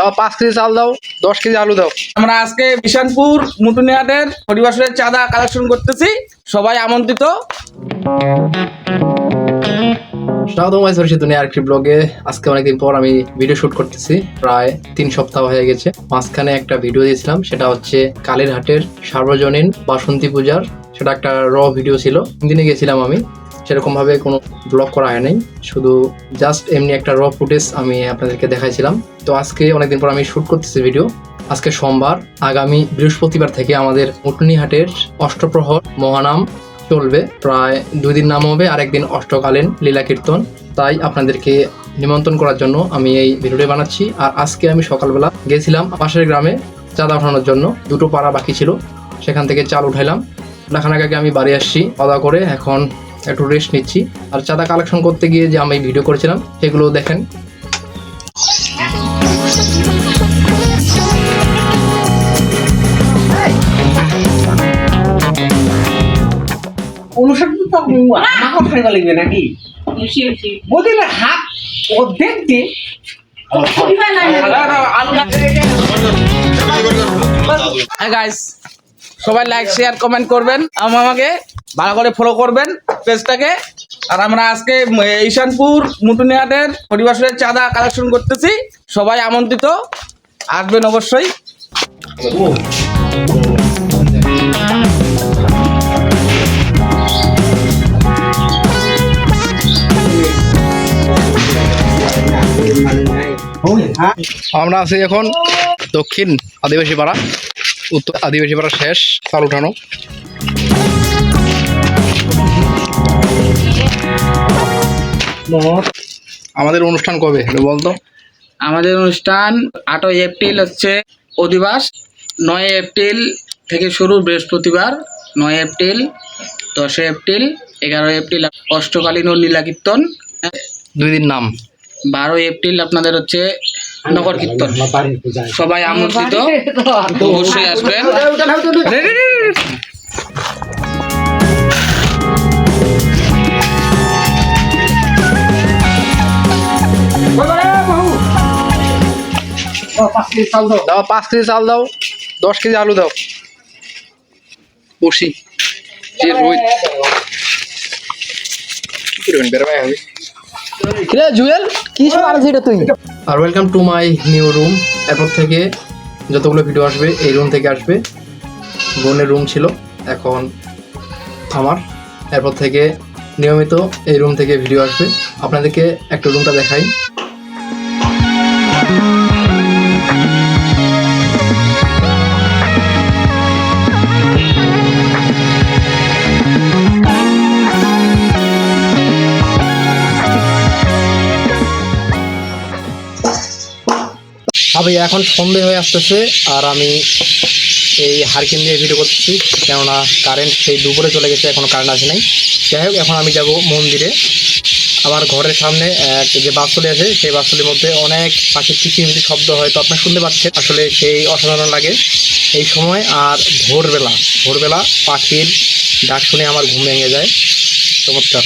দাও 5 কেজি চাল দাও, 10 কেজি আলু দাও। আমরা আজকে বিশানপুর মুটুনিহাটের হরিবাসরের চাঁদা কালেকশন করতেছি, সবাই আমন্ত্রিত। স্বাগতম সরষে দুনিয়া আরেকটি ব্লগে। আজকে অনেকদিন পর আমি ভিডিও শুট করতেছি, প্রায় 3 সপ্তাহ হয়ে গেছে। মাঝখানে একটা ভিডিও দিয়েছিলাম, সেটা হচ্ছে কালীরহাটের সার্বজনীন বাসন্তী পূজার, সেটা একটা র ভিডিও ছিল। দিনে গেছিলাম আমি, সেরকম ভাবে কোনো ব্লগ করা হয় নাই, শুধু জাস্ট এমনি একটা র ফুটেজ আমি আপনাদেরকে দেখাইছিলাম। তো আজকে অনেকদিন পর আমি শুট করতেছি ভিডিও। আজকে সোমবার, আগামী বৃহস্পতিবার থেকে আমাদের মুটুনিহাটের অষ্টপ্রহর মহানাম চলবে। প্রায় 2 দিন নাম হবে আর একদিন অষ্টকালীন লীলা কীর্তন। তাই আপনাদেরকে নিমন্ত্রণ করার জন্য আমি এই ভিডিওটি বানাচ্ছি। আর আজকে আমি সকালবেলা গেছিলাম পাশের গ্রামে চাঁদা ওঠানোর জন্য, 2টো পাড়া বাকি ছিল, সেখান থেকে চাল উঠাইলাম। দেখানোর আগে আমি বাড়ি আসছি খাওয়া করে, এখন একটু রেস্ট নিচ্ছি। আর চাঁদা কালেকশন করতে গিয়ে যে আমি ভিডিও করেছিলাম সেগুলো দেখেন। অনুষ্ঠান তো আমার খাইবা লাগবে নাকি বদিলে হাত অর্ধেক দে গাইস, সবাই লাইক শেয়ার কমেন্ট করবেন, আমাকে ভালো করে ফলো করবেন পেজটাকে। আর আমরা আজকে ঈশানপুর মুটুনিহাটের হরিবাসরের চাঁদা কালেকশন করতেছি, সবাই আমন্ত্রিত, আসবেন অবশ্যই। আমরা আছি এখন দক্ষিণ আদিবাসী পাড়া, উত্তর আদিবাসী পাড়া শেষ চাল উঠানো। আমাদের অনুষ্ঠান কবে বলতো? আমাদের অনুষ্ঠান 8ই এপ্রিল হচ্ছে অধিবাস, 9 এপ্রিল থেকে শুরু বৃহস্পতিবার, 9 এপ্রিল, 10 এপ্রিল, 11 এপ্রিল অষ্টকালীন ও লীলা কীর্তন, 2 দিন নাম। 12 এপ্রিল আপনাদের হচ্ছে নগর কীর্তন। সবাই আমন্ত্রিত, অবশ্যই আসবেন। দাও 5 কেজি চাল দাও, 10 কেজি আলু দাও। বসি যে রোহিত কি করবেন বেরবাই হবে কিরে জুয়েল, কি সব আনছিস এটা তুই? আর welcome to my new room. এরপর থেকে যতগুলো ভিডিও আসবে এই রুম থেকে আসবে। বোনের রুম ছিল, এখন আমার। এরপর থেকে নিয়মিত এই রুম থেকে ভিডিও আসবে। আপনাদেরকে একটা রুমটা দেখাই। ভাই এখন সন্ধে হয়ে আসতেছে আর আমি এই হারিকেন দিয়ে ভিডিও করতেছি, কেননা কারেন্ট সেই দুপুরে চলে গেছে, এখনো কারেন্ট আসে নাই। যাই হোক, এখন আমি যাব মন্দিরে। আমার ঘরের সামনে যে বাসগুলি আছে, সেই বাসগুলির মধ্যে অনেক পাখির কিচিরমিচির শব্দ হয়তো আপনার শুনতে পাচ্ছেন। আসলে সেই অসাধারণ লাগে এই সময়। আর ভোরবেলা পাখির ডাক শুনে আমার ঘুম ভেঙে যায়, চমৎকার।